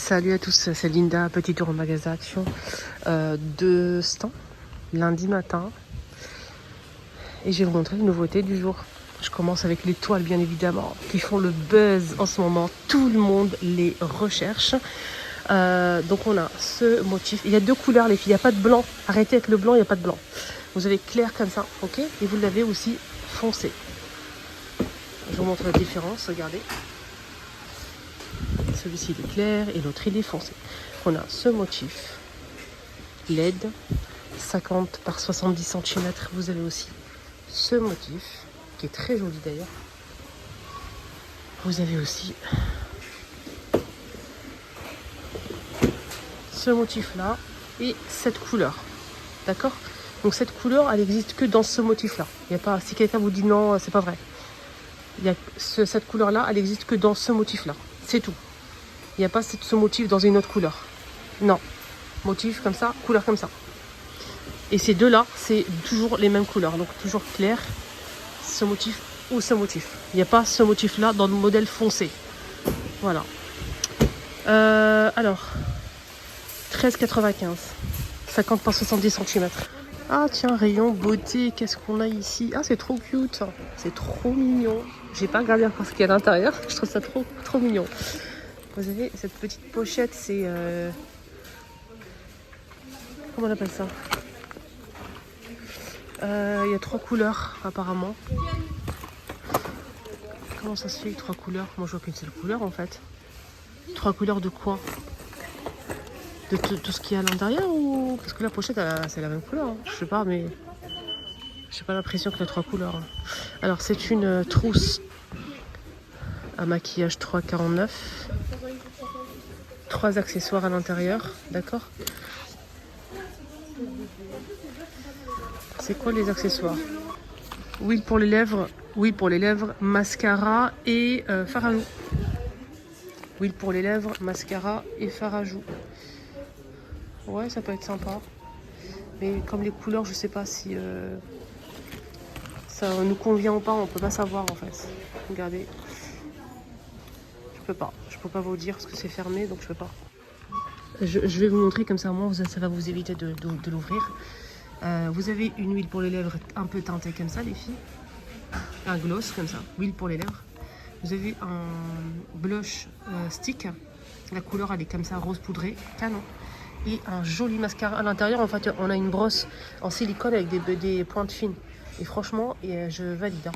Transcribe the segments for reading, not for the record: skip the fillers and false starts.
Salut à tous, c'est Linda, petit tour en magasin Action de Stan, lundi matin. Et je vais vous montrer les nouveautés du jour. Je commence avec les toiles, bien évidemment, qui font le buzz en ce moment. Tout le monde les recherche. Donc on a ce motif. Il y a deux couleurs, les filles, il n'y a pas de blanc. Arrêtez avec le blanc, il n'y a pas de blanc. Vous avez clair comme ça, ok? Et vous l'avez aussi foncé. Je vous montre la différence, regardez. Celui-ci il est clair et l'autre il est foncé. On a ce motif LED 50 par 70 cm. Vous avez aussi ce motif qui est très joli d'ailleurs. Vous avez aussi ce motif là et cette couleur. D'accord? Donc cette couleur elle n'existe que dans ce motif là. Il y a pas, si quelqu'un vous dit non, c'est pas vrai. Il y a cette couleur là, elle n'existe que dans ce motif là. C'est tout. Il n'y a pas ce motif dans une autre couleur. Non. Motif comme ça, couleur comme ça. Et ces deux-là, c'est toujours les mêmes couleurs. Donc toujours clair, ce motif ou ce motif. Il n'y a pas ce motif-là dans le modèle foncé. Voilà. Alors, 13,95. 50 par 70 cm. Ah tiens, rayon beauté, qu'est-ce qu'on a ici? Ah, c'est trop cute. C'est trop mignon. J'ai pas regardé encore ce qu'il y a à l'intérieur. Je trouve ça trop mignon. Vous avez cette petite pochette, c'est... comment on appelle ça? Il y a 3 couleurs apparemment. Comment ça se fait 3 couleurs? Moi je vois qu'une seule couleur en fait. 3 couleurs de quoi? De tout ce qu'il y a à l'intérieur ou... Parce que la pochette c'est la même couleur. Hein. Je sais pas mais... J'ai pas l'impression qu'il y a 3 couleurs. Hein. Alors c'est une trousse à maquillage 3,49. 3 accessoires à l'intérieur, d'accord? C'est quoi les accessoires? Huile pour les lèvres, mascara et fard à joues. Huile pour les lèvres, mascara et fard à joues. Ouais, ça peut être sympa. Mais comme les couleurs, je sais pas si ça nous convient ou pas, on peut pas savoir en fait. Regardez. Je peux pas vous dire parce que c'est fermé, donc je peux pas. Je vais vous montrer comme ça, au moins ça va vous éviter de l'ouvrir. Vous avez une huile pour les lèvres un peu teintée comme ça, les filles. Un gloss comme ça, huile pour les lèvres. Vous avez un blush stick. La couleur elle est comme ça, rose poudré, canon. Et un joli mascara à l'intérieur. En fait, on a une brosse en silicone avec des pointes fines. Et franchement, je valide. Hein.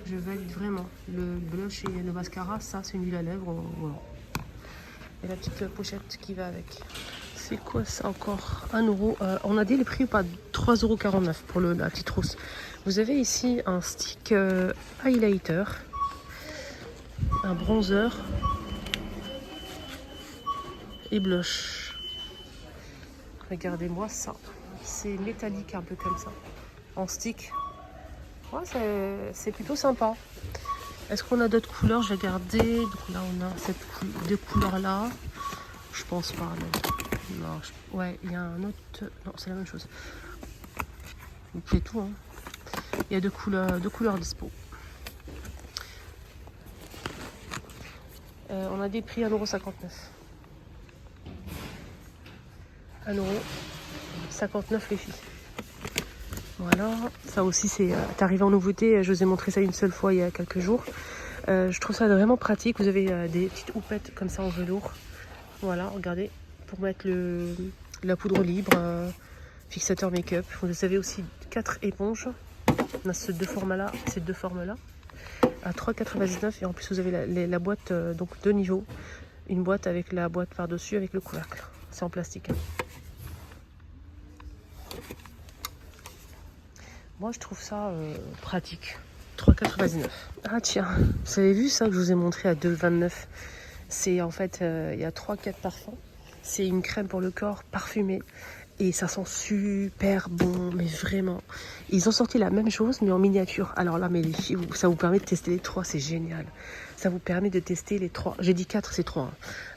Je valide vraiment. Le blush et le mascara, ça c'est une huile à lèvres. Voilà. Et la petite pochette qui va avec. C'est quoi ça encore? 1 euro. On a dit les prix ou pas? 3,49 € pour la petite trousse. Vous avez ici un stick highlighter, un bronzer et blush. Regardez-moi ça. C'est métallique un peu comme ça. En stick. Ouais, c'est plutôt sympa. Est-ce qu'on a d'autres couleurs? Je vais regarder. Donc là, on a deux couleurs là. Je pense pas. Non, ouais, il y a un autre. Non, c'est la même chose. C'est tout. Hein. Il y a deux couleurs dispo. On a des prix 1,59 €. 1,59 € les filles. Voilà, ça aussi c'est arrivé en nouveauté. Je vous ai montré ça une seule fois il y a quelques jours. Je trouve ça vraiment pratique. Vous avez des petites houpettes comme ça en velours. Voilà, regardez, pour mettre la poudre libre, fixateur make-up. Vous avez aussi 4 éponges. On a ces deux formes-là, à 3,99 € et en plus vous avez la boîte, donc 2 niveaux. Une boîte avec la boîte par-dessus avec le couvercle. C'est en plastique. Hein. Moi je trouve ça pratique. 3,99 €. Ah tiens, vous avez vu ça que je vous ai montré à 2,29 €? C'est en fait, il y a 3-4 parfums. C'est une crème pour le corps parfumée. Et ça sent super bon, mais vraiment. Ils ont sorti la même chose, mais en miniature. Alors là, mais les filles, ça vous permet de tester les 3, c'est génial. Ça vous permet de tester les 3. J'ai dit 4, c'est 3.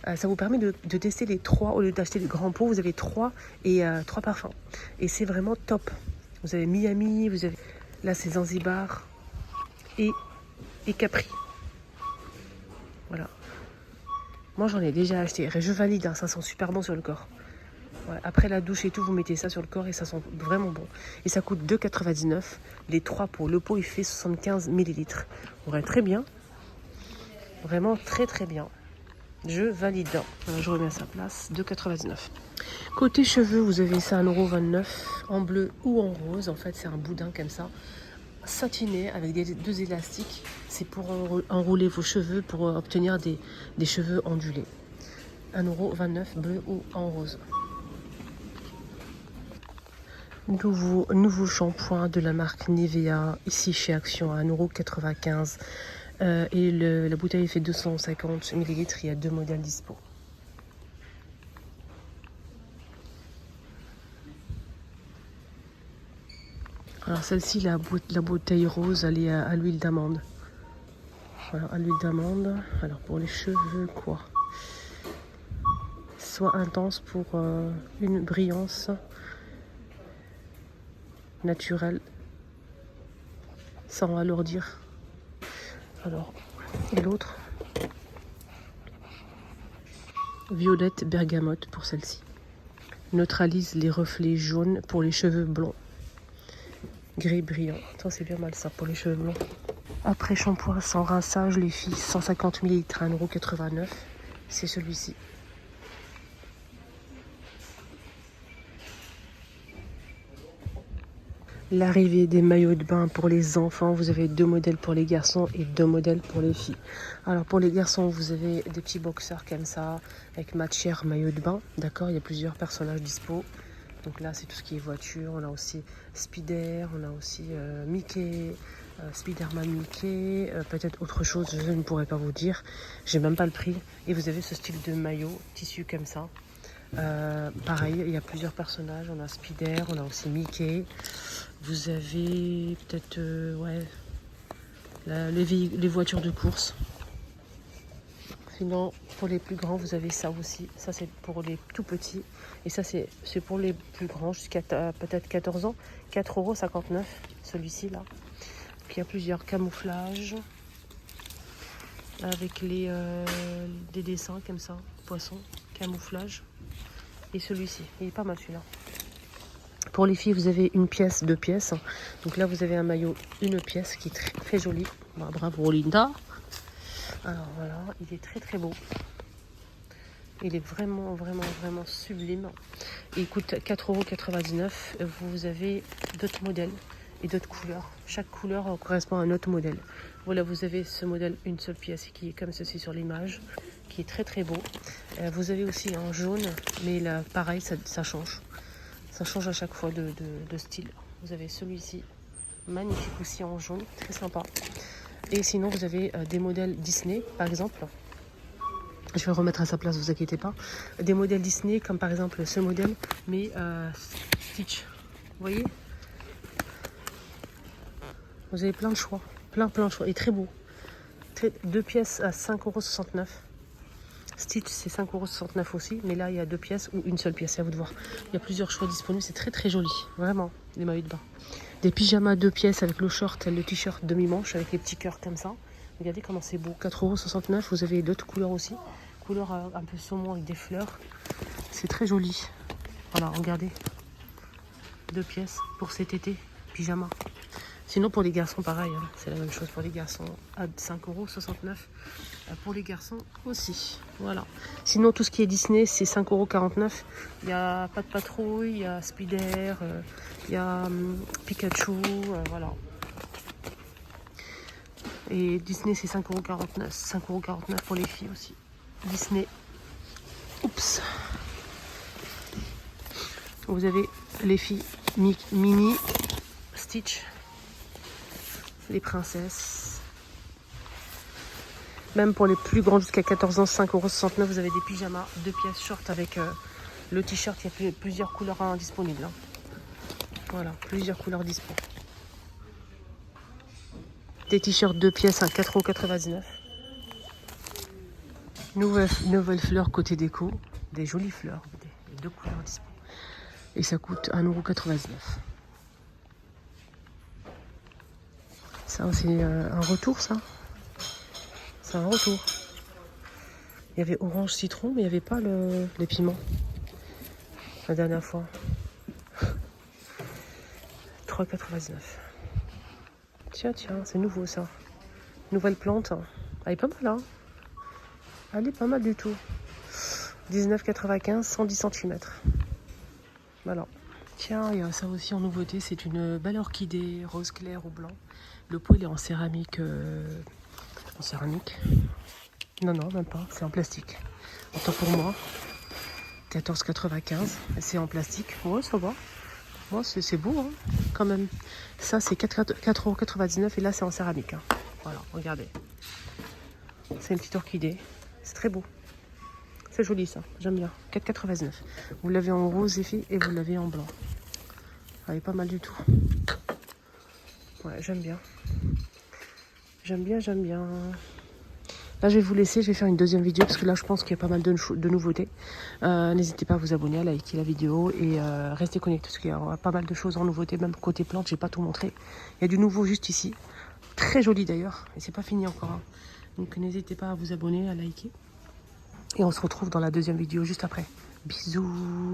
Hein. Ça vous permet de tester les 3. Au lieu d'acheter les grands pots, vous avez 3 et 3 parfums. Et c'est vraiment top. Vous avez Miami, vous avez... Là, c'est Zanzibar et Capri. Voilà. Moi, j'en ai déjà acheté. Je valide, hein, ça sent super bon sur le corps. Ouais, après la douche et tout, vous mettez ça sur le corps et ça sent vraiment bon. Et ça coûte 2,99 €. Les 3 pots. Le pot, il fait 75 millilitres. Ouais, très bien. Vraiment très très bien. Je valide. Alors, je remets à sa place. 2,99 €. Côté cheveux, vous avez ça à 1,29 € en bleu ou en rose. En fait, c'est un boudin comme ça, satiné avec deux élastiques. C'est pour enrouler vos cheveux, pour obtenir des cheveux ondulés. 1,29 € bleu ou en rose. Nouveau shampoing de la marque Nivea, ici chez Action à 1,95 €. Et la bouteille fait 250 millilitres. Il y a 2 modèles dispo. Alors celle-ci, la bouteille rose, elle est à l'huile d'amande. Voilà, à l'huile d'amande. Alors pour les cheveux, quoi. Soit intense pour une brillance naturelle sans alourdir. Alors, et l'autre, violette bergamote pour celle-ci. Neutralise les reflets jaunes pour les cheveux blonds. Gris brillant. Ça, c'est bien mal ça pour les cheveux blonds. Après shampoing sans rinçage, les filles, 150 millilitres à 1,89 €. C'est celui-ci. L'arrivée des maillots de bain pour les enfants, vous avez 2 modèles pour les garçons et 2 modèles pour les filles. Alors pour les garçons, vous avez des petits boxers comme ça, avec matière maillot de bain, d'accord. Il y a plusieurs personnages dispo. Donc là, c'est tout ce qui est voiture. On a aussi Spider, on a aussi Mickey, Spider-Man Mickey, peut-être autre chose, je ne pourrais pas vous dire. J'ai même pas le prix. Et vous avez ce style de maillot, tissu comme ça. Pareil, il y a plusieurs personnages. On a Spider, on a aussi Mickey. Vous avez peut-être les voitures de course. Sinon, pour les plus grands, vous avez ça aussi. Ça, c'est pour les tout petits. Et ça, c'est pour les plus grands, jusqu'à peut-être 14 ans. 4,59 €, celui-ci, là. Puis il y a plusieurs camouflages. Avec des dessins comme ça. Poisson, camouflage. Et celui-ci, il est pas mal celui-là. Pour les filles, vous avez une pièce, 2 pièces. Donc là, vous avez un maillot, une pièce qui est très, très joli. Bah, bravo, Linda. Alors voilà, il est très très beau. Il est vraiment, vraiment, vraiment sublime. Il coûte 4,99 €. Vous avez d'autres modèles et d'autres couleurs. Chaque couleur correspond à un autre modèle. Voilà, vous avez ce modèle, une seule pièce qui est comme ceci sur l'image, qui est très très beau. Vous avez aussi en jaune, mais là, pareil, ça change. Ça change à chaque fois de style. Vous avez celui-ci, magnifique aussi en jaune, très sympa. Et sinon, vous avez des modèles Disney, par exemple. Je vais remettre à sa place, vous inquiétez pas. Des modèles Disney, comme par exemple ce modèle, mais Stitch. Vous voyez? Vous avez plein de choix. Plein de choix. Et très beau. 2 pièces à 5,69 €. Stitch, c'est 5,69 € aussi. Mais là, il y a 2 pièces ou une seule pièce. C'est à vous de voir. Il y a plusieurs choix disponibles. C'est très très joli. Vraiment, les maillots de bain. Des pyjamas 2 pièces avec le short, le t-shirt demi-manche avec les petits cœurs comme ça. Regardez comment c'est beau. 4,69 €. Vous avez d'autres couleurs aussi. Couleur un peu saumon avec des fleurs. C'est très joli. Voilà, regardez. 2 pièces pour cet été. Pyjama. Sinon, pour les garçons, pareil. Hein, c'est la même chose pour les garçons. À 5,69 € pour les garçons aussi. Voilà. Sinon, tout ce qui est Disney, c'est 5,49 €. Il n'y a pas de patrouille, il y a Spider, il y a Pikachu. Voilà. Et Disney, c'est 5,49 €. 5,49 € pour les filles aussi. Disney. Oups. Vous avez les filles Mini, Stitch, les princesses. Même pour les plus grands jusqu'à 14 ans, 5,69 €, vous avez des pyjamas, 2 pièces short avec le t-shirt. Il y a plusieurs couleurs disponibles. Hein. Voilà, plusieurs couleurs disponibles. Des t-shirts 2 pièces à 4,99 €. Nouvelle fleur côté déco. Des jolies fleurs, des 2 couleurs disponibles. Et ça coûte 1,99 €. Ça, c'est un retour, ça. C'est un retour. Il y avait orange citron, mais il n'y avait pas les piments. La dernière fois. 3,99. Tiens, c'est nouveau ça. Nouvelle plante. Elle est pas mal, hein. Elle est pas mal du tout. 19,95, 110 cm. Voilà. Tiens, il y a ça aussi en nouveauté. C'est une belle orchidée rose clair ou blanc. Le pot, il est en céramique. En céramique. Non, même pas. C'est en plastique. Autant pour moi. 14,95. C'est en plastique. Ouais, ça va. Moi, c'est beau, hein, quand même. Ça, c'est 4,99 € et là, c'est en céramique. Hein. Voilà, regardez. C'est une petite orchidée. C'est très beau. C'est joli, ça. J'aime bien. 4,89 €. Vous l'avez en rose et vous l'avez en blanc. Elle est pas mal du tout. Ouais, j'aime bien. J'aime bien. Là, je vais vous laisser, je vais faire une deuxième vidéo parce que là, je pense qu'il y a pas mal de nouveautés. N'hésitez pas à vous abonner, à liker la vidéo et restez connectés parce qu'il y a pas mal de choses en nouveauté, même côté plantes, j'ai pas tout montré. Il y a du nouveau juste ici, très joli d'ailleurs, et c'est pas fini encore. Hein. Donc n'hésitez pas à vous abonner, à liker. Et on se retrouve dans la deuxième vidéo juste après. Bisous.